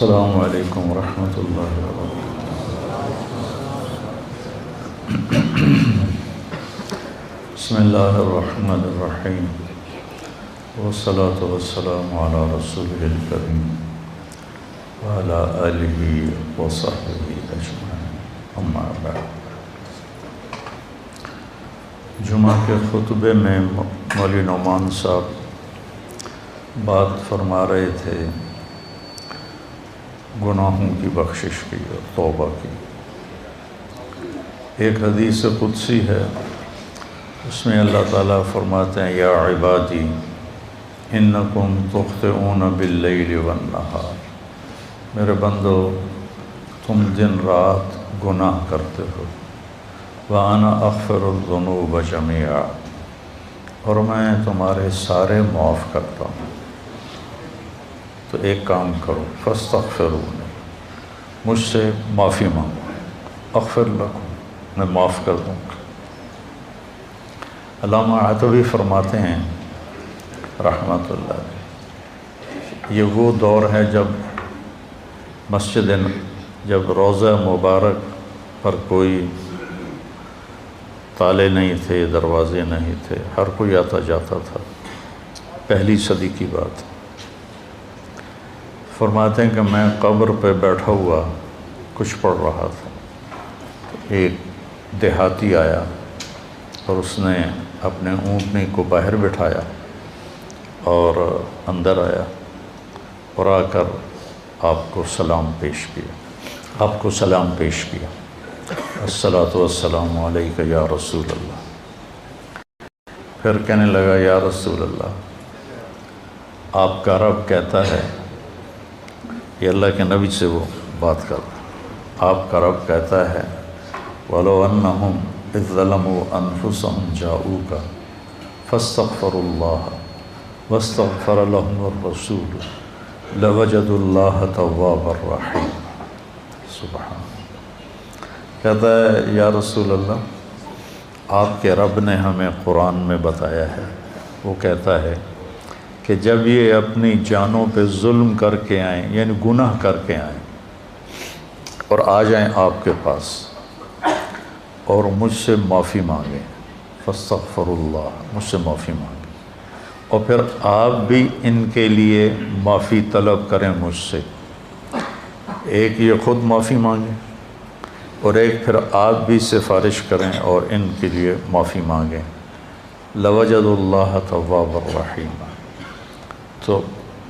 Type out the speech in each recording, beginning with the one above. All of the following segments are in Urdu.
السلام علیکم ورحمۃ اللہ وبرکاتہ۔ بسم اللہ الرحمن الرحیم، والصلاة والسلام علی رسولہ الکریم وعلی آلہ وصحبہ اجمعین، اما بعد۔ جمعہ کے خطبے میں مولوی نعمان صاحب بات فرما رہے تھے گناہوں کی بخشش کی اور توبہ کی۔ ایک حدیث قدسی ہے، اس میں اللہ تعالیٰ فرماتے ہیں یا عبادی انکم تخطئون باللیل والنہار، میرے بندو تم دن رات گناہ کرتے ہو، وَأَنَا أَغْفِرُ الذُّنُوبَ جَمِيعًا، اور میں تمہارے سارے معاف کرتا ہوں۔ تو ایک کام کرو، فاستغفرونی، مجھ سے معافی مانگو، اغفر لکم، میں معاف کر دوں گا۔ علامہ عتوی فرماتے ہیں رحمۃ اللہ علیہ، یہ وہ دور ہے جب روضہ مبارک پر کوئی تالے نہیں تھے، دروازے نہیں تھے، ہر کوئی آتا جاتا تھا، پہلی صدی کی بات۔ فرماتے ہیں کہ میں قبر پہ بیٹھا ہوا کچھ پڑھ رہا تھا، ایک دیہاتی آیا اور اس نے اپنے اونٹنی کو باہر بٹھایا اور اندر آیا اور آ کر آپ کو سلام پیش کیا، الصلاۃ والسلام علیک یا رسول اللہ۔ پھر کہنے لگا یا رسول اللہ، آپ کا رب کہتا ہے، یہ اللہ کے نبی سے وہ بات کر رہا، آپ کا رب کہتا ہے وَلَوْ أَنَّهُمْ إِذْ ظَلَمُوا أَنفُسَهُمْ جَاءُوكَ فَاسْتَغْفَرُوا اللَّهَ وَاسْتَغْفَرَ لَهُمُ الرَّسُولُ لَوَجَدُوا اللَّهَ تَوَّابًا رَحِيمًا۔ سبحان، کہتا ہے یا رسول اللہ، آپ کے رب نے ہمیں قرآن میں بتایا ہے، وہ کہتا ہے کہ جب یہ اپنی جانوں پہ ظلم کر کے آئیں، یعنی گناہ کر کے آئیں اور آ جائیں آپ کے پاس اور مجھ سے معافی مانگیں، فاستغفر اللہ، مجھ سے معافی مانگیں، اور پھر آپ بھی ان کے لیے معافی طلب کریں مجھ سے، ایک یہ خود معافی مانگیں اور ایک پھر آپ بھی سفارش کریں اور ان کے لیے معافی مانگیں، لَوَجَدُوا اللَّهَ تَوَّابًا رَحِيمًا، تو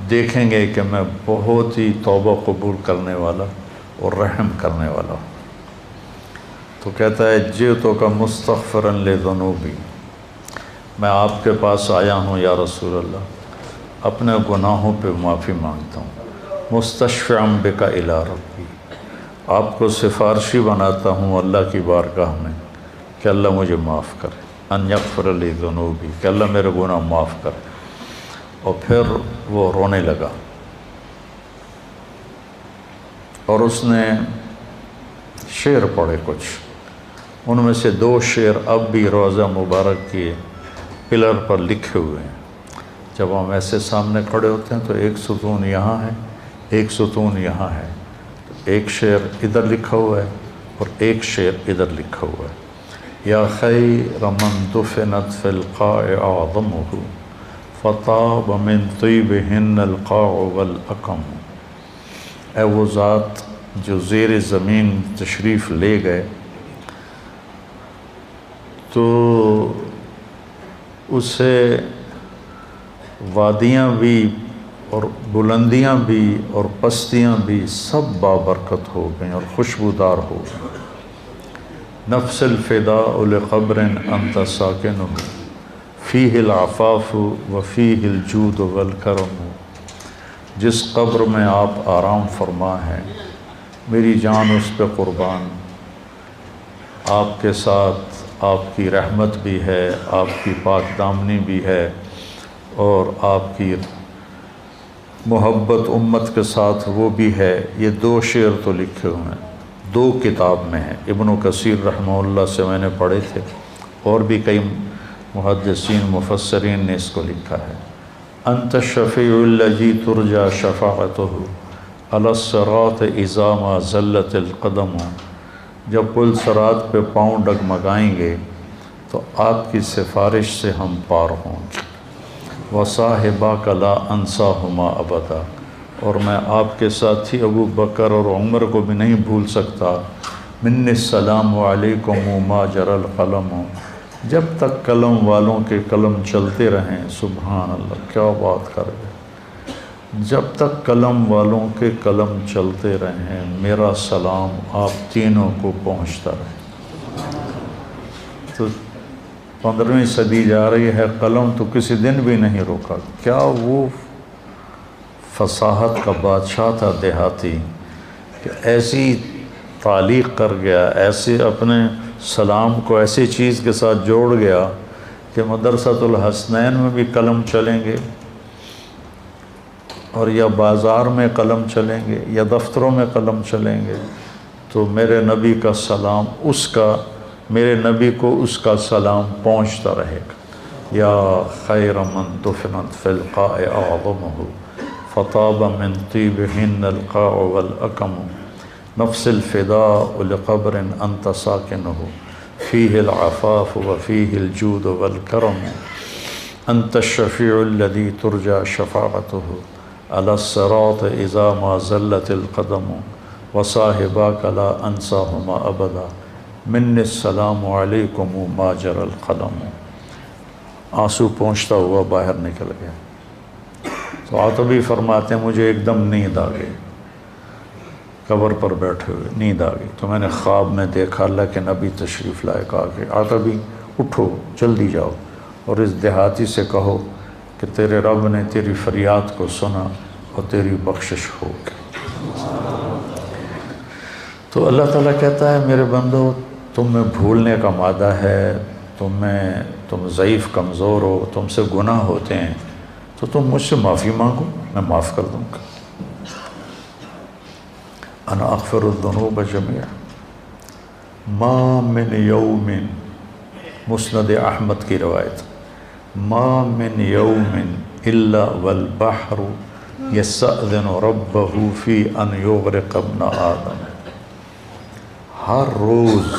دیکھیں گے کہ میں بہت ہی توبہ قبول کرنے والا اور رحم کرنے والا ہوں۔ تو کہتا ہے جئتک مستغفرا لذنوبی، میں آپ کے پاس آیا ہوں یا رسول اللہ، اپنے گناہوں پہ معافی مانگتا ہوں، مستشفعا بک الی ربی، آپ کو سفارشی بناتا ہوں اللہ کی بارگاہ میں کہ اللہ مجھے معاف کرے، ان یغفر لی ذنوبی، کہ اللہ میرے گناہ معاف کرے۔ اور پھر وہ رونے لگا اور اس نے شعر پڑھے کچھ، ان میں سے 2 شعر اب بھی روضہ مبارک کے پلر پر لکھے ہوئے ہیں۔ جب ہم ایسے سامنے کھڑے ہوتے ہیں تو ایک ستون یہاں ہے، ایک ستون یہاں ہے، ایک شعر ادھر لکھا ہوا ہے اور ایک شعر ادھر لکھا ہوا ہے، یا خیر من دفنت فی القاع اعظمہ فطاب من طیبہن القاع والاکم، اے وہ ذات جو زیر زمین تشریف لے گئے تو اسے وادیاں بھی اور بلندیاں بھی اور پستیاں بھی سب بابرکت ہو گئیں اور خوشبودار ہو گئیں۔ نفس الفداء لقبر انت ساکنہ فیہ العفاف وفیہ الجود والکرم، جس قبر میں آپ آرام فرما ہیں میری جان اس پہ قربان، آپ کے ساتھ آپ کی رحمت بھی ہے، آپ کی پاک دامنی بھی ہے، اور آپ کی محبت امت کے ساتھ وہ بھی ہے۔ یہ 2 شعر تو لکھے ہوئے ہیں، 2 کتاب میں ہیں، ابن کثیر رحمہ اللہ سے میں نے پڑھے تھے، اور بھی کئی محدثین مفسرین نے اس کو لکھا ہے۔ انت الشفیع الذی ترجى شفاعتہ، علی الصراط اذا ما زلت القدم، جب پل صراط پہ پاؤں ڈگمگائیں گے تو آپ کی سفارش سے ہم پار ہوں گے۔ وصاحباک لا انساہما ابدا، اور میں آپ کے ساتھی ابو بکر اور عمر کو بھی نہیں بھول سکتا۔ من السلام علیکم ما جرى القلم، جب تک قلم والوں کے قلم چلتے رہیں۔ سبحان اللہ، کیا بات کر گئے، جب تک قلم والوں کے قلم چلتے رہیں میرا سلام آپ تینوں کو پہنچتا رہے۔ تو 15ویں صدی جا رہی ہے، قلم تو کسی دن بھی نہیں روکا۔ کیا وہ فصاحت کا بادشاہ تھا دیہاتی کہ ایسی تعلیق کر گیا، ایسے اپنے سلام کو ایسی چیز کے ساتھ جوڑ گیا کہ مدرسۃ الحسنین میں بھی قلم چلیں گے، اور یا بازار میں قلم چلیں گے یا دفتروں میں قلم چلیں گے، تو میرے نبی کا سلام میرے نبی کو اس کا سلام پہنچتا رہے گا۔ یا خیر من دفنت فی القاع اعظمہ فطاب من طیبہن القاع والاکم، نفس الفداء لقبر انت ساکنہ فیہ العفاف وفیہ الجود والکرم، انت الشفیع الذی ترجى شفاعتہ علی الصراط اذا ما زلت القدم، وصاحباک لا انساہما ابدا، من السلام علیکم ما جرى القلم۔ آنسو پہنچتا ہوا باہر نکل گیا۔ تو عاتبی فرماتے ہیں مجھے ایک دم نیند آ گئی، قبر پر بیٹھے ہوئے نیند آ گئی، تو میں نے خواب میں دیکھا اللہ کے نبی تشریف لائے، کہا کہ عاتبی اٹھو جلدی جاؤ اور اس دیہاتی سے کہو کہ تیرے رب نے تیری فریاد کو سنا اور تیری بخشش ہو گئی۔ تو اللہ تعالیٰ کہتا ہے میرے بندو تم میں بھولنے کا مادہ ہے، تم ضعیف کمزور ہو، تم سے گناہ ہوتے ہیں، تو تم مجھ سے معافی مانگو، میں معاف کر دوں گا۔ انا اغفر الذنوب جميعا ما من یوم، مسند احمد کی روایت، ما من یوم الا والبحر یستأذن ربہ فی ان یغرق ابن آدم، ہر روز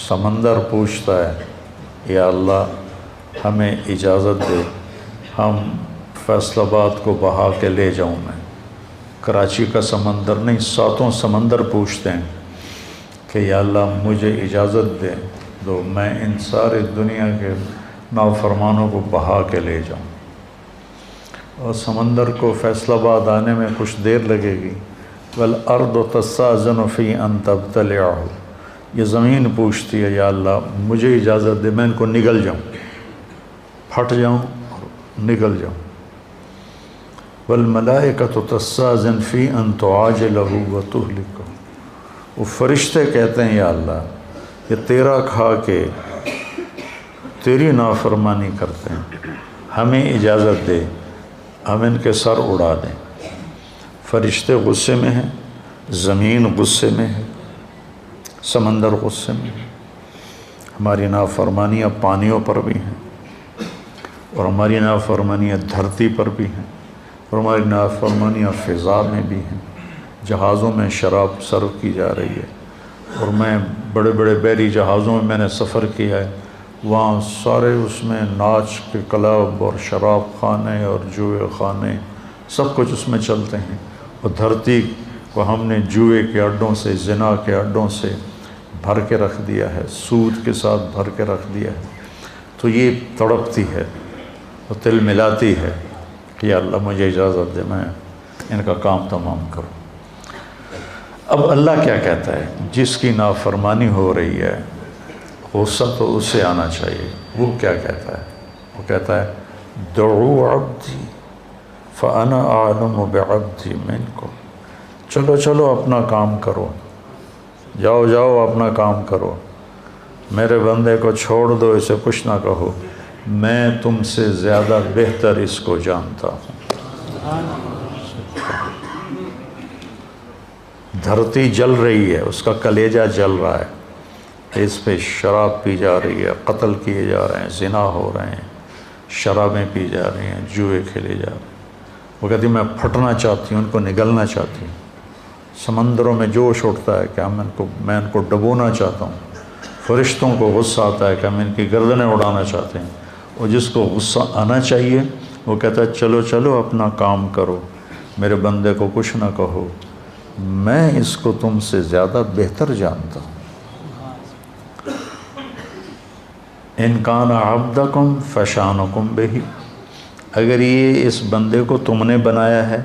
سمندر پوچھتا ہے یا اللہ ہمیں اجازت دے، ہم فیصل آباد کو بہا کے لے جاؤں میں۔ کراچی کا سمندر نہیں، 7 سمندر پوچھتے ہیں کہ یا اللہ مجھے اجازت دے دو، میں ان سارے دنیا کے نافرمانوں کو بہا کے لے جاؤں۔ اور سمندر کو فیصل آباد آنے میں کچھ دیر لگے گی۔ والارض تستأذن فی ان تبتلعہ، یہ زمین پوچھتی ہے یا اللہ مجھے اجازت دے میں ان کو نگل جاؤں، پھٹ جاؤں اور نگل جاؤں۔ والملائکۃ تستأذن فی ان تعاجلہ وتہلکہ، وہ فرشتے کہتے ہیں یا اللہ یہ تیرا کھا کے تیری نافرمانی کرتے ہیں، ہمیں اجازت دے ہم ان کے سر اڑا دیں۔ فرشتے غصے میں ہیں، زمین غصے میں ہے، سمندر غصے میں ہے، ہماری نافرمانیاں پانیوں پر بھی ہیں، اور ہماری نافرمانیاں دھرتی پر بھی ہیں، اور ہماری نافرمانیاں فضا میں بھی ہیں۔ جہازوں میں شراب سرو کی جا رہی ہے، اور میں بڑے بڑے بحری جہازوں میں نے سفر کیا ہے، وہاں سارے اس میں ناچ کے کلب اور شراب خانے اور جوئے خانے سب کچھ اس میں چلتے ہیں، اور دھرتی کو ہم نے جوئے کے اڈوں سے، زنا کے اڈوں سے بھر کے رکھ دیا ہے، سود کے ساتھ بھر کے رکھ دیا ہے۔ تو یہ تڑپتی ہے اور تل ملاتی ہے کہ یا اللہ مجھے اجازت دے میں ان کا کام تمام کروں۔ اب اللہ کیا کہتا ہے؟ جس کی نافرمانی ہو رہی ہے غصہ تو اسے آنا چاہیے۔ وہ کیا کہتا ہے؟ وہ کہتا ہے دعو عبدی فانا اعلم بعبدی منکم، چلو چلو اپنا کام کرو، جاؤ جاؤ اپنا کام کرو، میرے بندے کو چھوڑ دو، اسے کچھ نہ کہو، میں تم سے زیادہ بہتر اس کو جانتا ہوں۔ دھرتی جل رہی ہے، اس کا کلیجہ جل رہا ہے، اس پہ شراب پی جا رہی ہے، قتل کیے جا رہے ہیں، زنا ہو رہے ہیں، شرابیں پی جا رہی ہیں، جوئے کھیلے جا رہے ہیں، وہ کہتی میں پھٹنا چاہتی ہوں، ان کو نگلنا چاہتی ہوں، سمندروں میں جوش اٹھتا ہے کہ میں ان کو ڈبونا چاہتا ہوں، فرشتوں کو غصہ آتا ہے کہ ہم ان کی گردنیں اڑانا چاہتے ہیں، اور جس کو غصہ آنا چاہیے وہ کہتا ہے چلو چلو اپنا کام کرو، میرے بندے کو کچھ نہ کہو، میں اس کو تم سے زیادہ بہتر جانتا ہوں۔ ان کان عبدکم فشانکم بہ، اگر یہ اس بندے کو تم نے بنایا ہے،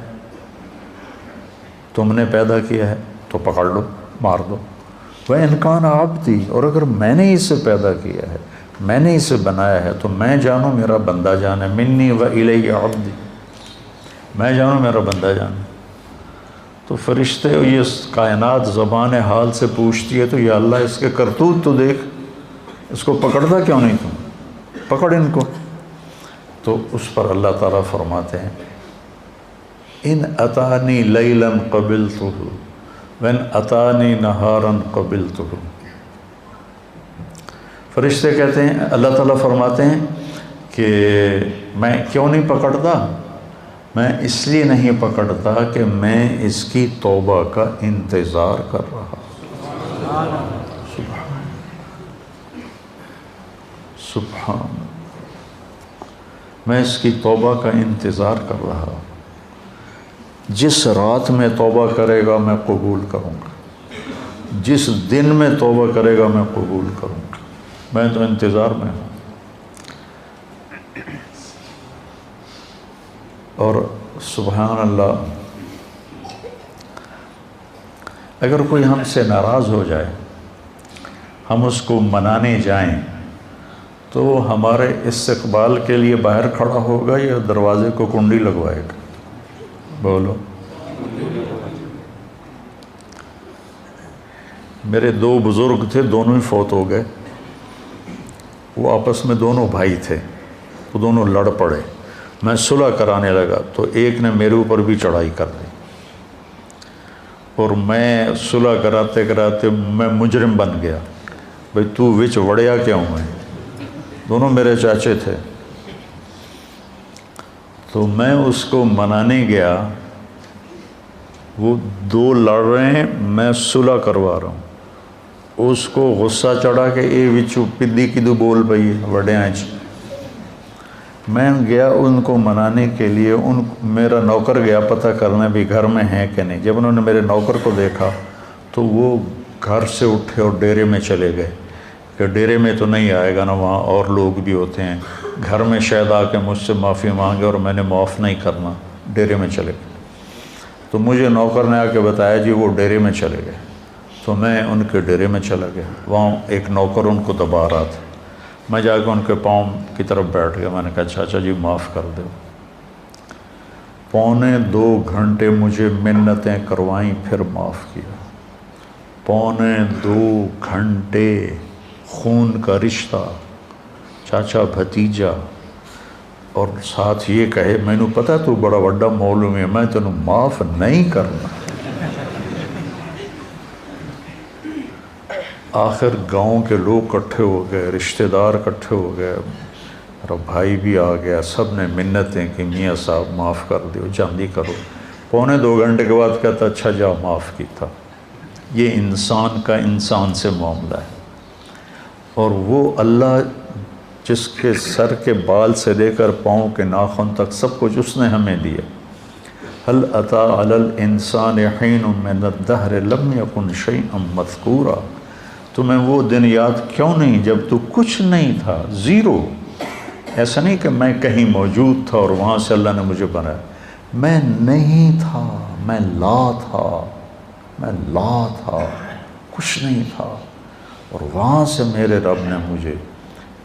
تم نے پیدا کیا ہے تو پکڑ لو، مار دو۔ وَإِنْ كَانَ عَبْدِي، اور اگر میں نے اسے پیدا کیا ہے، میں نے اسے بنایا ہے تو میں جانوں میرا بندہ جانے، منی وَإِلَيَّ عَبْدِي، میں جانوں میرا بندہ جانے۔ تو فرشتے یہ کائنات زبان حال سے پوچھتی ہے تو یا اللہ اس کے کرتوت تو دیکھ، اس کو پکڑتا کیوں نہیں تم، پکڑ ان کو۔ تو اس پر اللہ تعالیٰ فرماتے ہیں ان اتانی لیلا قبلتہ وان اتانی نہارا قبلتہ۔ فرشتے کہتے ہیں، اللہ تعالیٰ فرماتے ہیں کہ میں کیوں نہیں پکڑتا، میں اس لیے نہیں پکڑتا کہ میں اس کی توبہ کا انتظار کر رہا۔ سبحان، میں اس کی توبہ کا انتظار کر رہا۔ جس رات میں توبہ کرے گا میں قبول کروں گا، جس دن میں توبہ کرے گا میں قبول کروں گا، میں تو انتظار میں ہوں۔ اور سبحان اللہ، اگر کوئی ہم سے ناراض ہو جائے، ہم اس کو منانے جائیں تو ہمارے استقبال کے لیے باہر کھڑا ہوگا یا دروازے کو کنڈی لگوائے گا؟ بولو۔ میرے دو بزرگ تھے، دونوں ہی فوت ہو گئے، وہ آپس میں دونوں بھائی تھے، وہ دونوں لڑ پڑے، میں صلح کرانے لگا تو ایک نے میرے اوپر بھی چڑھائی کر دی، اور میں صلح کراتے کراتے میں مجرم بن گیا، بھئی تو وچ وڑیا کیوں ہے؟ دونوں میرے چاچے تھے۔ تو میں اس کو منانے گیا، وہ دو لڑ رہے ہیں، میں صلح کروا رہا ہوں، اس کو غصہ چڑھا کہ اے وچو پدی کدو بول پئی وڈیاں چ۔ میں گیا ان کو منانے کے لیے، میرا نوکر گیا پتہ کرنے بھی گھر میں ہیں کہ نہیں۔ جب انہوں نے میرے نوکر کو دیکھا تو وہ گھر سے اٹھے اور ڈیرے میں چلے گئے کہ ڈیرے میں تو نہیں آئے گا نا، وہاں اور لوگ بھی ہوتے ہیں، گھر میں شاید آ کے مجھ سے معافی مانگے اور میں نے معاف نہیں کرنا، ڈیرے میں چلے گئے۔ تو مجھے نوکر نے آ کے بتایا جی وہ ڈیرے میں چلے گئے، تو میں ان کے ڈیرے میں چلا گیا، وہاں ایک نوکر ان کو دبا رہا تھا، میں جا کے ان کے پاؤں کی طرف بیٹھ گیا، میں نے کہا چاچا جی معاف کر دو۔ 2.25 گھنٹے مجھے منتیں کروائیں، پھر معاف کیا۔ 2.25 گھنٹے خون کا رشتہ، چاچا بھتیجا، اور ساتھ یہ کہے مینوں پتہ تو بڑا وڈا مولوی ہے، میں تینوں معاف نہیں کرنا۔ آخر گاؤں کے لوگ کٹھے ہو گئے، رشتہ دار کٹھے ہو گئے، میرا بھائی بھی آ گیا، سب نے منتیں کہ میاں صاحب معاف کر دیو، جلدی کرو۔ 2.25 گھنٹے کے بعد کہتا اچھا جا معاف کیتا۔ یہ انسان کا انسان سے معاملہ ہے، اور وہ اللہ جس کے سر کے بال سے لے کر پاؤں کے ناخن تک سب کچھ اس نے ہمیں دیا۔ هل اتى على الانسان حين من الدهر لم يكن شيئا مذكورا، تمہیں وہ دن یاد کیوں نہیں جب تو کچھ نہیں تھا، زیرو۔ ایسا نہیں کہ میں کہیں موجود تھا اور وہاں سے اللہ نے مجھے بنایا، میں نہیں تھا، میں لا تھا، میں لا تھا، کچھ نہیں تھا، اور وہاں سے میرے رب نے مجھے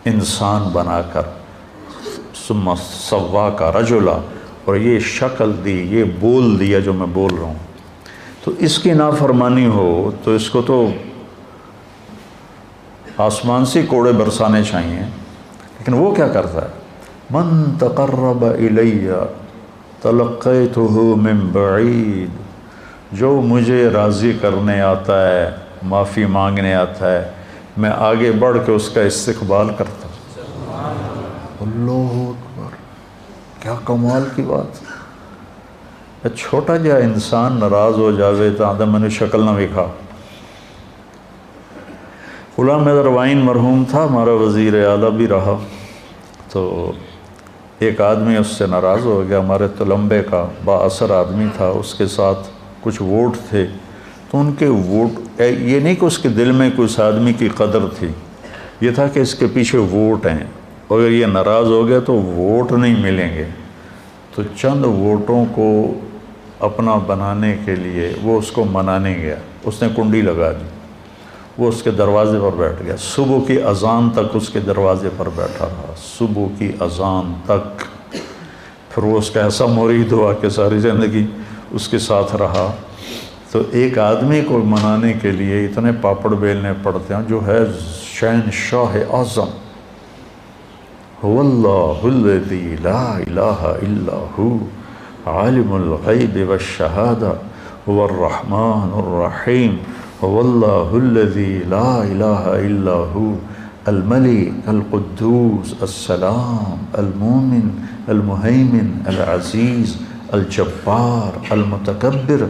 انسان بنا کر ثم سواک رجلا، اور یہ شکل دی، یہ بول دیا جو میں بول رہا ہوں۔ تو اس کی نافرمانی ہو تو اس کو تو آسمان سے کوڑے برسانے چاہیے، لیکن وہ کیا کرتا ہے؟ من تقرب الی تلقیتہ من بعید، جو مجھے راضی کرنے آتا ہے، معافی مانگنے آتا ہے، میں آگے بڑھ کے اس کا استقبال کرتا ہوں۔ اللہ اکبر، کیا کمال کی بات۔ چھوٹا جا انسان ناراض ہو جاوے تو آدھا میں نے شکل نہ وکھا۔ غلام حیدر وائن مرحوم تھا، ہمارا وزیر اعلیٰ بھی رہا، تو ایک آدمی اس سے ناراض ہو گیا، ہمارے تلمبے کا با اثر آدمی تھا، اس کے ساتھ کچھ ووٹ تھے، تو ان کے ووٹ، یہ نہیں کہ اس کے دل میں کوئی اس آدمی کی قدر تھی، یہ تھا کہ اس کے پیچھے ووٹ ہیں، اگر یہ ناراض ہو گیا تو ووٹ نہیں ملیں گے، تو چند ووٹوں کو اپنا بنانے کے لیے وہ اس کو منانے گیا، اس نے کنڈی لگا دی، وہ اس کے دروازے پر بیٹھ گیا، صبح کی اذان تک اس کے دروازے پر بیٹھا رہا، صبح کی اذان تک، پھر وہ اس کا ایسا مرید ہوا کہ ساری زندگی اس کے ساتھ رہا۔ تو ایک آدمی کو منانے کے لیے اتنے پاپڑ بیلنے پڑتے ہیں، جو ہے شہنشاہ اعظم، هو اللہ الذی لا الہ الا ہو عالم الغیب والشہادہ هو الرحمن الرحیم هو اللہ الذی لا الہ الا ہو الملک القدوس السلام المومن المہیمن العزیز الجبار المتکبر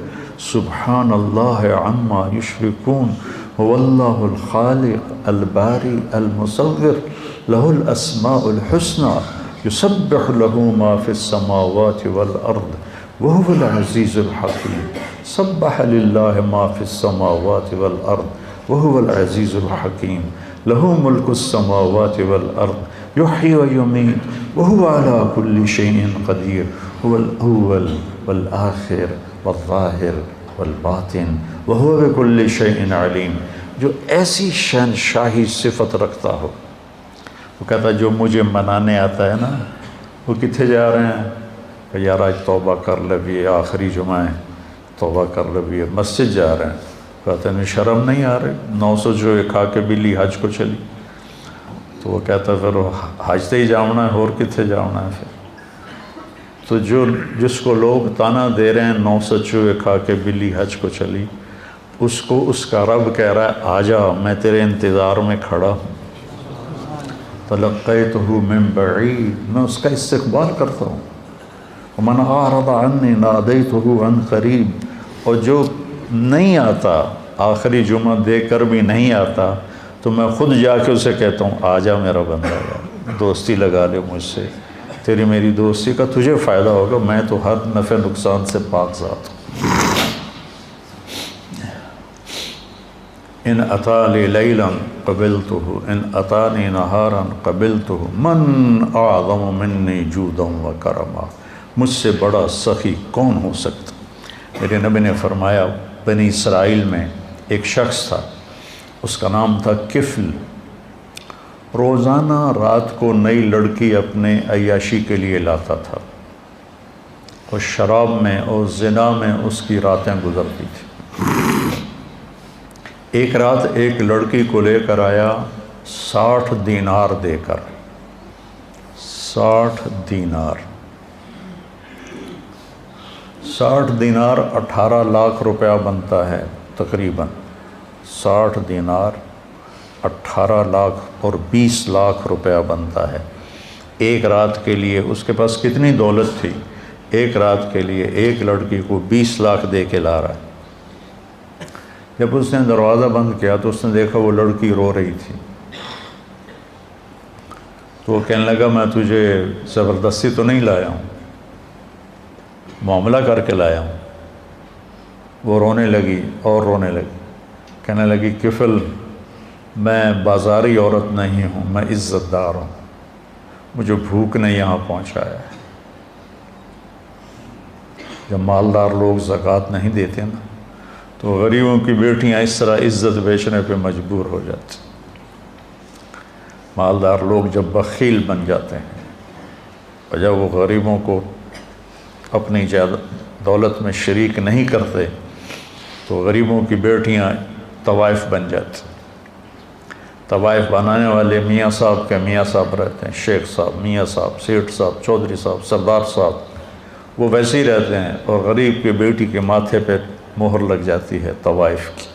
سبحان اللہ عما یشرکون هو اللہ الخالق الباری المصور له الاسماء الحسنى يسبح له ما في السماوات والارض وهو العزيز الحكيم سبح لله ما في السماوات والارض وهو العزيز الحكيم له ملك السماوات والارض يحيي ويميت وهو على كل شيء قدير هو الاول والآخر والظاہر والباطن وهو بكل شيء علیم۔ جو ایسی شہنشاہی صفت رکھتا ہو، وہ کہتا ہے جو مجھے منانے آتا ہے نا، وہ کتنے جا رہے ہیں کہ یار آج توبہ کر لے بھی، آخری جمعہ ہے، توبہ کر لے بھی، مسجد جا رہے ہیں، کہتے ہیں شرم نہیں آ رہی، 900 جو کھا کے بلی حج کو چلی، تو وہ کہتا ہے پھر حج تے ہی جاؤنا ہے، اور کتنے جاؤنا ہے پھر۔ تو جس کو لوگ تانا دے رہے ہیں 900 چوہے کھا کے بلی حج کو چلی، اس کو اس کا رب کہہ رہا ہے آجا، میں تیرے انتظار میں کھڑا ہوں، تلقیتہ من بعید، میں اس کا استقبال کرتا ہوں، ومن اعرض عنی نادیتہ عن قریب، اور جو نہیں آتا، آخری جمعہ دے کر بھی نہیں آتا، تو میں خود جا کے اسے کہتا ہوں آجا میرا بندہ، یار دوستی لگا لے مجھ سے، تیری میری دوستی کا تجھے فائدہ ہوگا، میں تو ہر نفع نقصان سے پاک ذات ہوں۔ ان اتالی لیلا قبلتہ ان اتانی نہارا قبلتہ من اعظم منی جودا و کرما، مجھ سے بڑا سخی کون ہو سکتا۔ میرے نبی نے فرمایا بنی اسرائیل میں ایک شخص تھا، اس کا نام تھا کفل، روزانہ رات کو نئی لڑکی اپنے عیاشی کے لیے لاتا تھا، اور شراب میں اور زنا میں اس کی راتیں گزرتی تھیں۔ ایک رات ایک لڑکی کو لے کر آیا 60 دینار دے کر، 60 دینار 60 دینار 18 لاکھ روپیہ بنتا ہے تقریباً، 60 دینار 18 لاکھ اور 20 لاکھ روپیہ بنتا ہے ایک رات کے لیے۔ اس کے پاس کتنی دولت تھی، ایک رات کے لیے ایک لڑکی کو 20 لاکھ دے کے لا رہا ہے۔ جب اس نے دروازہ بند کیا تو اس نے دیکھا وہ لڑکی رو رہی تھی، تو وہ کہنے لگا میں تجھے زبردستی تو نہیں لایا ہوں، معاملہ کر کے لایا ہوں۔ وہ رونے لگی اور رونے لگی، کہنے لگی کفل میں بازاری عورت نہیں ہوں، میں عزت دار ہوں، مجھے بھوک نے یہاں پہنچایا ہے۔ جب مالدار لوگ زکوٰۃ نہیں دیتے نا تو غریبوں کی بیٹیاں اس طرح عزت بیچنے پہ مجبور ہو جاتی۔ مالدار لوگ جب بخیل بن جاتے ہیں اور جب وہ غریبوں کو اپنی دولت میں شریک نہیں کرتے تو غریبوں کی بیٹیاں طوائف بن جاتی۔ طوائف بنانے والے میاں صاحب کے میاں صاحب رہتے ہیں، شیخ صاحب، میاں صاحب، سیٹھ صاحب، چودھری صاحب، سردار صاحب، وہ ویسے ہی رہتے ہیں، اور غریب کی بیٹی کے ماتھے پہ مہر لگ جاتی ہے طوائف کی۔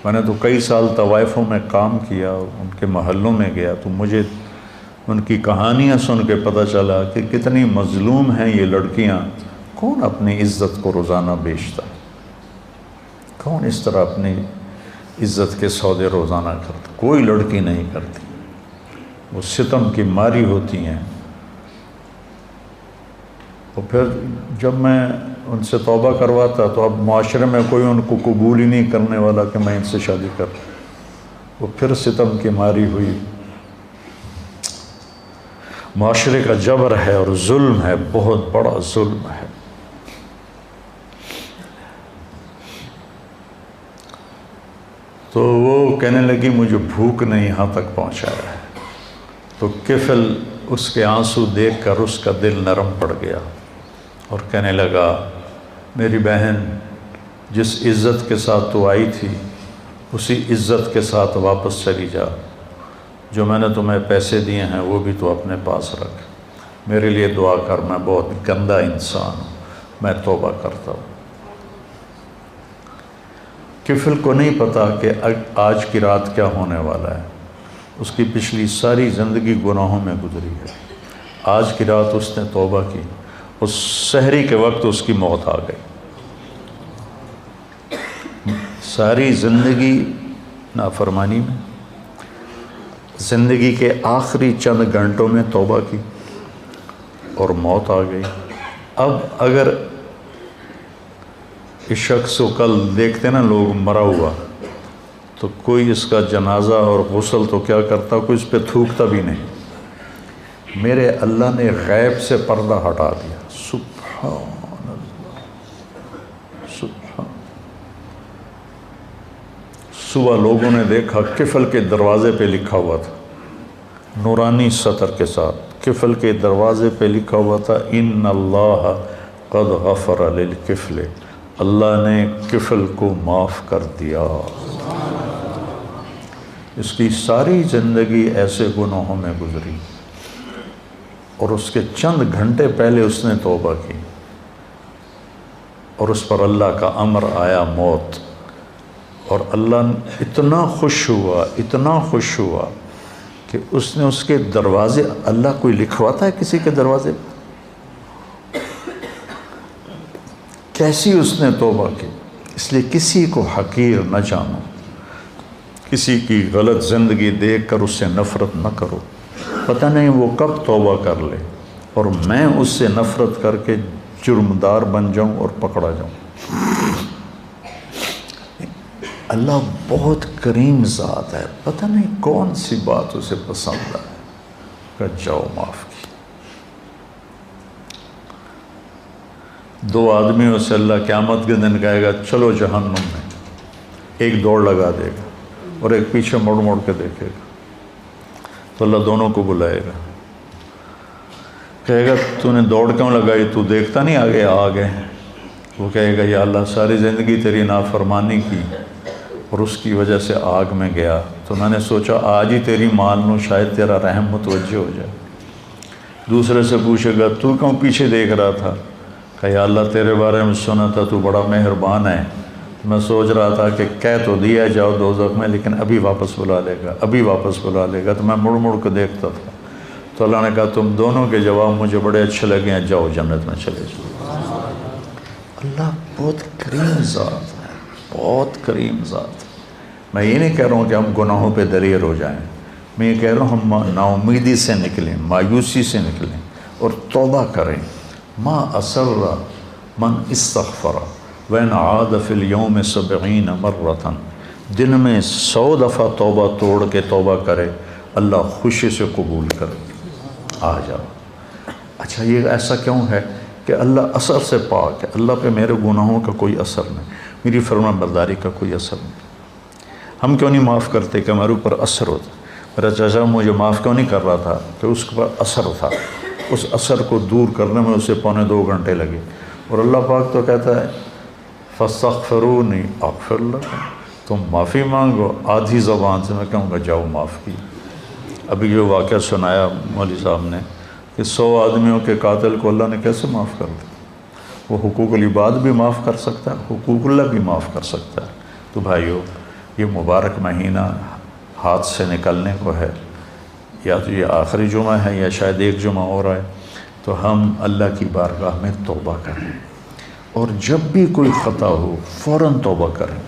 میں نے تو کئی سال طوائفوں میں کام کیا، ان کے محلوں میں گیا تو مجھے ان کی کہانیاں سن کے پتہ چلا کہ کتنی مظلوم ہیں یہ لڑکیاں، کون اپنی عزت کو روزانہ بیچتا ہے؟ کون اس طرح اپنی عزت کے سودے روزانہ کرتا؟ کوئی لڑکی نہیں کرتی، وہ ستم کی ماری ہوتی ہیں۔ اور پھر جب میں ان سے توبہ کرواتا تو اب معاشرے میں کوئی ان کو قبول ہی نہیں کرنے والا کہ میں ان سے شادی کروں، وہ پھر ستم کی ماری ہوئی۔ معاشرے کا جبر ہے اور ظلم ہے، بہت بڑا ظلم ہے۔ تو وہ کہنے لگی مجھے بھوک نے یہاں تک پہنچایا ہے۔ تو کفل اس کے آنسو دیکھ کر اس کا دل نرم پڑ گیا اور کہنے لگا میری بہن، جس عزت کے ساتھ تو آئی تھی اسی عزت کے ساتھ واپس چلی جا، جو میں نے تمہیں پیسے دیے ہیں وہ بھی تو اپنے پاس رکھ، میرے لیے دعا کر، میں بہت گندا انسان ہوں، میں توبہ کرتا ہوں۔ کفل کو نہیں پتا کہ آج کی رات کیا ہونے والا ہے، اس کی پچھلی ساری زندگی گناہوں میں گزری ہے۔ آج کی رات اس نے توبہ کی، اس سحری کے وقت اس کی موت آ گئی۔ ساری زندگی نافرمانی میں، زندگی کے آخری چند گھنٹوں میں توبہ کی اور موت آ گئی۔ اب اگر اس شخص کو کل دیکھتے نا لوگ مرا ہوا، تو کوئی اس کا جنازہ اور غسل تو کیا کرتا، کوئی اس پہ تھوکتا بھی نہیں۔ میرے اللہ نے غیب سے پردہ ہٹا دیا، سبحان اللہ، سبحان۔ صبح لوگوں نے دیکھا کفل کے دروازے پہ لکھا ہوا تھا، نورانی سطر کے ساتھ کفل کے دروازے پہ لکھا ہوا تھا ان اللہ قد غفر للکفل، اللہ نے کفل کو معاف کر دیا۔ اس کی ساری زندگی ایسے گناہوں میں گزری اور اس کے چند گھنٹے پہلے اس نے توبہ کی اور اس پر اللہ کا امر آیا موت، اور اللہ اتنا خوش ہوا، اتنا خوش ہوا کہ اس نے اس کے دروازے، اللہ کوئی لکھواتا ہے کسی کے دروازے پہ؟ کیسی اس نے توبہ کی۔ اس لیے کسی کو حقیر نہ جانو، کسی کی غلط زندگی دیکھ کر اس سے نفرت نہ کرو، پتہ نہیں وہ کب توبہ کر لے اور میں اس سے نفرت کر کے جرمدار بن جاؤں اور پکڑا جاؤں۔ اللہ بہت کریم ذات ہے، پتہ نہیں کون سی بات اسے پسند ہے کہ جاؤ معاف کی۔ دو آدمیوں سے اللہ قیامت کے دن کہے گا چلو جہنم میں، ایک دوڑ لگا دے گا اور ایک پیچھے مڑ مڑ کے دیکھے گا، تو اللہ دونوں کو بلائے گا، کہے گا تو نے دوڑ کیوں لگائی، تو دیکھتا نہیں آگے آگے؟ وہ کہے گا یا اللہ ساری زندگی تیری نافرمانی کی اور اس کی وجہ سے آگ میں گیا، تو میں نے سوچا آج ہی تیری مان لوں، شاید تیرا رحم متوجہ ہو جائے۔ دوسرے سے پوچھے گا تو کیوں پیچھے دیکھ رہا تھا، کہ یا اللہ تیرے بارے میں سنا تھا تو بڑا مہربان ہے، میں سوچ رہا تھا کہ کہہ تو دیا جاؤ دوزخ میں لیکن ابھی واپس بلا لے گا، ابھی واپس بلا لے گا، تو میں مڑ مڑ کے دیکھتا تھا۔ تو اللہ نے کہا تم دونوں کے جواب مجھے بڑے اچھے لگے ہیں، جاؤ جنت میں چلے جاؤ۔ اللہ بہت کریم ذات ہے، بہت کریم ذات ہے۔ میں یہ نہیں کہہ رہا ہوں کہ ہم گناہوں پہ دریر ہو جائیں، میں یہ کہہ رہا ہوں ہم نا امیدی سے نکلیں، مایوسی سے نکلیں اور توبہ کریں۔ ما اسر من استغفر وین عاد فی اليوم 70 مرۃ، دن میں 100 دفعہ توبہ توڑ کے توبہ کرے، اللہ خوشی سے قبول کرے۔ آ جاؤ۔ اچھا یہ ایسا کیوں ہے کہ اللہ اثر سے پاک ہے، اللہ پہ میرے گناہوں کا کوئی اثر نہیں، میری فرما برداری کا کوئی اثر نہیں۔ ہم کیوں نہیں معاف کرتے کہ ہمارے اوپر اثر ہوتا؟ میرا چچا مجھے معاف کیوں نہیں کر رہا تھا کہ اس کے اوپر اثر تھا، اس اثر کو دور کرنے میں اسے 2.25 گھنٹے لگے، اور اللہ پاک تو کہتا ہے فاستغفرونی اغفر لکم، تم معافی مانگو، آدھی زبان سے میں کہوں گا جاؤ معاف کی۔ ابھی جو واقعہ سنایا مولوی صاحب نے کہ 100 آدمیوں کے قاتل کو اللہ نے کیسے معاف کر دیا، وہ حقوق العباد بھی معاف کر سکتا ہے، حقوق اللہ بھی معاف کر سکتا ہے۔ تو بھائیو یہ مبارک مہینہ ہاتھ سے نکلنے کو ہے، یا تو یہ آخری جمعہ ہے یا شاید ایک جمعہ اور ہے، تو ہم اللہ کی بارگاہ میں توبہ کریں۔ اور جب بھی کوئی خطا ہو فوراً توبہ کریں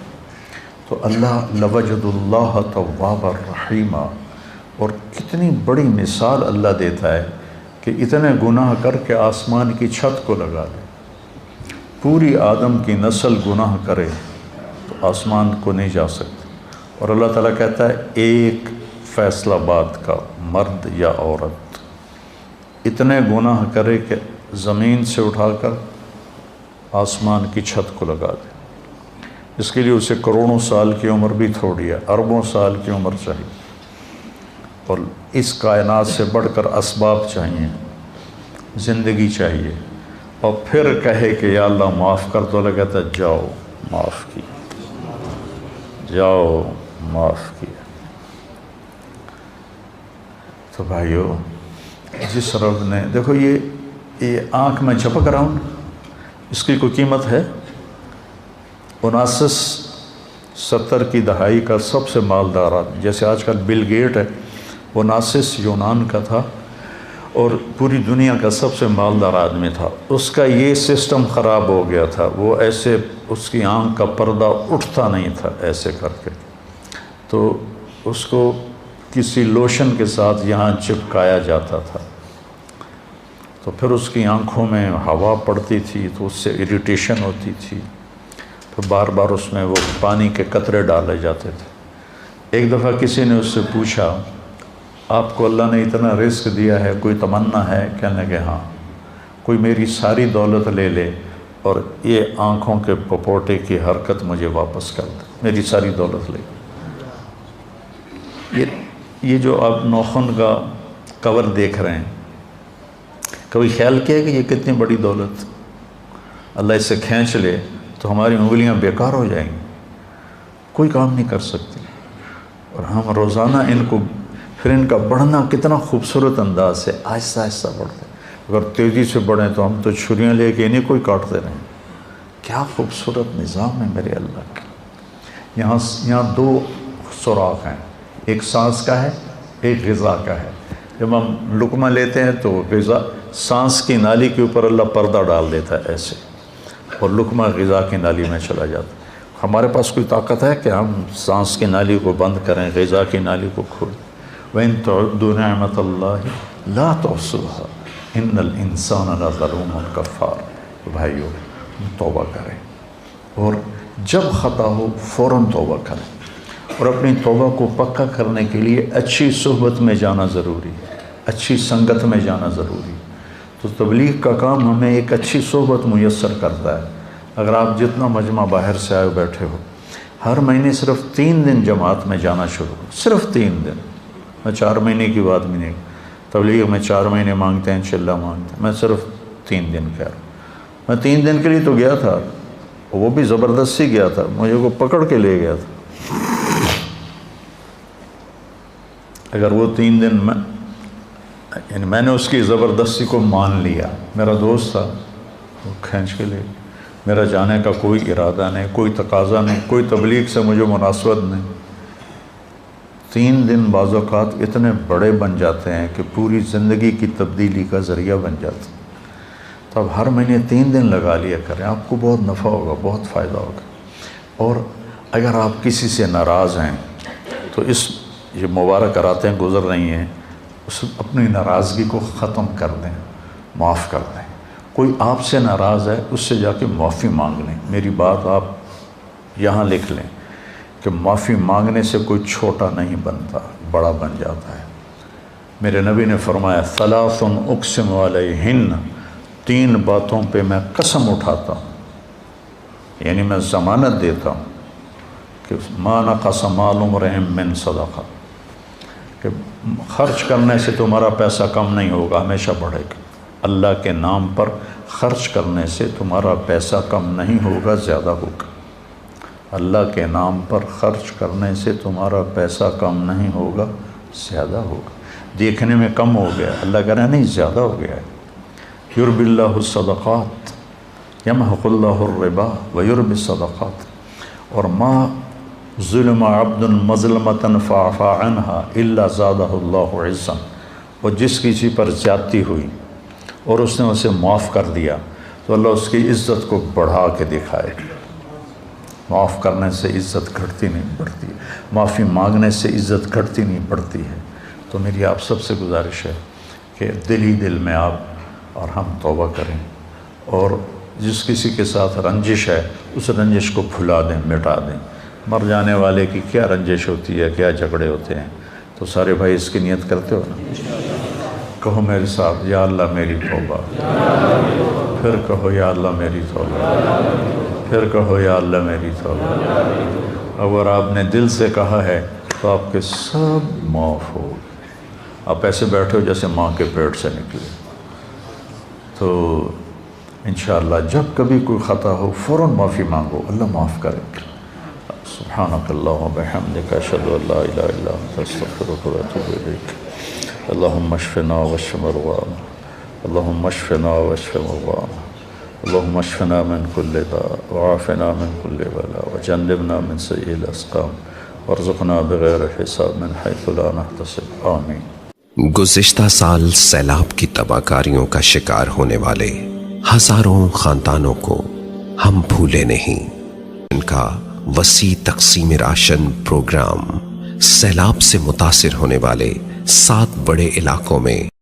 تو اللہ لوجد اللہ توابا رحیما. اور کتنی بڑی مثال اللہ دیتا ہے کہ اتنے گناہ کر کے آسمان کی چھت کو لگا لے. پوری آدم کی نسل گناہ کرے تو آسمان کو نہیں جا سکتے. اور اللہ تعالیٰ کہتا ہے ایک فیصلہ بات کا مرد یا عورت اتنے گناہ کرے کہ زمین سے اٹھا کر آسمان کی چھت کو لگا دے. اس کے لیے اسے کروڑوں سال کی عمر بھی تھوڑی ہے، اربوں سال کی عمر چاہیے، اور اس کائنات سے بڑھ کر اسباب چاہیے، زندگی چاہیے، اور پھر کہے کہ یا اللہ معاف کر. تو اللہ کہتا ہے جاؤ معاف کیا، جاؤ معاف کیا. تو بھائیو، جس رب نے دیکھو یہ آنکھ میں چپک رہا ہوں، اس کی کوئی قیمت ہے؟ 1970 کی دہائی کا سب سے مالدار آدمی، جیسے آج کل بل گیٹ ہے، 19 یونان کا تھا اور پوری دنیا کا سب سے مالدار آدمی تھا. اس کا یہ سسٹم خراب ہو گیا تھا، وہ ایسے اس کی آنکھ کا پردہ اٹھتا نہیں تھا ایسے کر کے، تو اس کو کسی لوشن کے ساتھ یہاں چپکایا جاتا تھا. تو پھر اس کی آنکھوں میں ہوا پڑتی تھی تو اس سے اریٹیشن ہوتی تھی، پھر بار بار اس میں وہ پانی کے قطرے ڈالے جاتے تھے. ایک دفعہ کسی نے اس سے پوچھا آپ کو اللہ نے اتنا رزق دیا ہے، کوئی تمنا ہے؟ کہنے لگے ہاں، کوئی میری ساری دولت لے لے اور یہ آنکھوں کے پپوٹے کی حرکت مجھے واپس کر دے، میری ساری دولت لے. یہ جو آپ نوخن کا کور دیکھ رہے ہیں، کبھی خیال کیا ہے کہ یہ کتنی بڑی دولت، اللہ اس سے کھینچ لے تو ہماری انگلیاں بیکار ہو جائیں گی، کوئی کام نہیں کر سکتی. اور ہم روزانہ ان کو، پھر ان کا بڑھنا کتنا خوبصورت انداز سے آہستہ آہستہ بڑھتے ہیں. اگر تیزی سے بڑھیں تو ہم تو چھریاں لے کے انہیں کوئی کاٹتے رہیں. کیا خوبصورت نظام ہے میرے اللہ کا. یہاں 2 سوراخ ہیں، ایک سانس کا ہے، ایک غذا کا ہے. جب ہم لقمہ لیتے ہیں تو غذا سانس کی نالی کے اوپر اللہ پردہ ڈال دیتا ہے ایسے، اور لقمہ غذا کی نالی میں چلا جاتا ہے. ہمارے پاس کوئی طاقت ہے کہ ہم سانس کی نالی کو بند کریں، غذا کی نالی کو کھولیں؟ وَإِن تَعُدُّوا نِعْمَةَ اللَّهِ لَا تُحْصُوهَا إِنَّ الْإِنسَانَ لَظَلُومٌ كَفَّارٌ. بھائیو، توبہ کریں، اور جب خطا ہو فوراً توبہ کریں، اور اپنی توبہ کو پکا کرنے کے لیے اچھی صحبت میں جانا ضروری ہے، اچھی سنگت میں جانا ضروری ہے. تو تبلیغ کا کام ہمیں ایک اچھی صحبت میسر کرتا ہے. اگر آپ جتنا مجمع باہر سے آئے بیٹھے ہو، ہر مہینے صرف 3 دن جماعت میں جانا شروع کرو، صرف 3 دن. میں 4 مہینے کی بات بھی نہیں، تبلیغ میں 4 مہینے مانگتے ہیں، چلہ مانگتے ہیں، میں صرف 3 دن کہہ رہا ہوں. میں 3 دن کے لیے تو گیا تھا، وہ بھی زبردستی گیا تھا، مجھے کو پکڑ کے لے گیا تھا. اگر وہ 3 دن میں نے اس کی زبردستی کو مان لیا، میرا دوست تھا، وہ کھینچ کے لے، میرا جانے کا کوئی ارادہ نہیں، کوئی تقاضا نہیں، کوئی تبلیغ سے مجھے مناسبت نہیں. 3 دن بعض اوقات اتنے بڑے بن جاتے ہیں کہ پوری زندگی کی تبدیلی کا ذریعہ بن جاتے ہیں. تو اب ہر مہینے 3 دن لگا لیا کریں، آپ کو بہت نفع ہوگا، بہت فائدہ ہوگا. اور اگر آپ کسی سے ناراض ہیں تو یہ مبارک راتیں گزر رہی ہیں، اپنی ناراضگی کو ختم کر دیں، معاف کر دیں. کوئی آپ سے ناراض ہے، اس سے جا کے معافی مانگ لیں. میری بات آپ یہاں لکھ لیں کہ معافی مانگنے سے کوئی چھوٹا نہیں بنتا، بڑا بن جاتا ہے. میرے نبی نے فرمایا ثلاث اقسم علیہن، 3 باتوں پہ میں قسم اٹھاتا ہوں، یعنی میں ضمانت دیتا ہوں کہ ما نقص مال امرئ من صدقہ، کہ خرچ کرنے سے تمہارا پیسہ کم نہیں ہوگا، ہمیشہ بڑھے گا. اللہ کے نام پر خرچ کرنے سے تمہارا پیسہ کم نہیں ہوگا، زیادہ ہوگا. اللہ کے نام پر خرچ کرنے سے تمہارا پیسہ کم نہیں ہوگا، زیادہ ہوگا. دیکھنے میں کم ہو گیا، اللہ کہہ رہا ہے نہیں، زیادہ ہو گیا ہے. یربی اللہ الصدقات یمحق اللہ الربا ویربی الصدقات. اور ما ظلم عبد مظلمۃ فعفى عنها الا زادہ اللہ عزا. اور جس کسی پر زیادتی ہوئی اور اس نے اسے معاف کر دیا، تو تو اللہ اس کی عزت کو بڑھا کے دکھائے گا۔ معاف کرنے سے عزت گھٹتی نہیں بڑھتی، معافی مانگنے سے عزت گھٹتی نہیں بڑھتی ہے۔ تو میری آپ سب سے گزارش ہے کہ دل ہی دل میں آپ اور ہم توبہ کریں، اور جس کسی کے ساتھ رنجش ہے اس رنجش کو بھلا دیں، مٹا دیں۔ مر جانے والے کی کیا رنجش ہوتی ہے، کیا جھگڑے ہوتے ہیں، تو سارے بھائی اس کی نیت کرتے ہو نا؟ کہو میرے ساتھ، یا اللہ میری توبہ، پھر کہو یا اللہ میری توبہ، پھر کہو یا اللہ میری توبہ۔ اگر آپ نے دل سے کہا ہے تو آپ کے سب معاف ہو۔ آپ ایسے بیٹھے ہو جیسے ماں کے پیٹ سے نکلے۔ تو انشاءاللہ جب کبھی کوئی خطا ہو فوراً معافی مانگو، اللہ معاف کرے گا۔ سبحانک اللہم و بحمدک، اشہد ان لا الہ الا انت، استغفرک و اتوب الیک۔ اللہم اشفنا واشف مرضانا، اللہم اشفنا واشف مرضانا، اللہم اشفنا من کل داء وعافنا من کل بلاء وجنبنا من سیئ الاسقام وارزقنا بغیر حساب من حیث لا نحتسب، آمین۔ گزشتہ سال سیلاب کی تباہ کاریوں کا شکار ہونے والے ہزاروں خاندانوں کو ہم بھولے نہیں۔ ان کا وسیع تقسیم راشن پروگرام سیلاب سے متاثر ہونے والے 7 بڑے علاقوں میں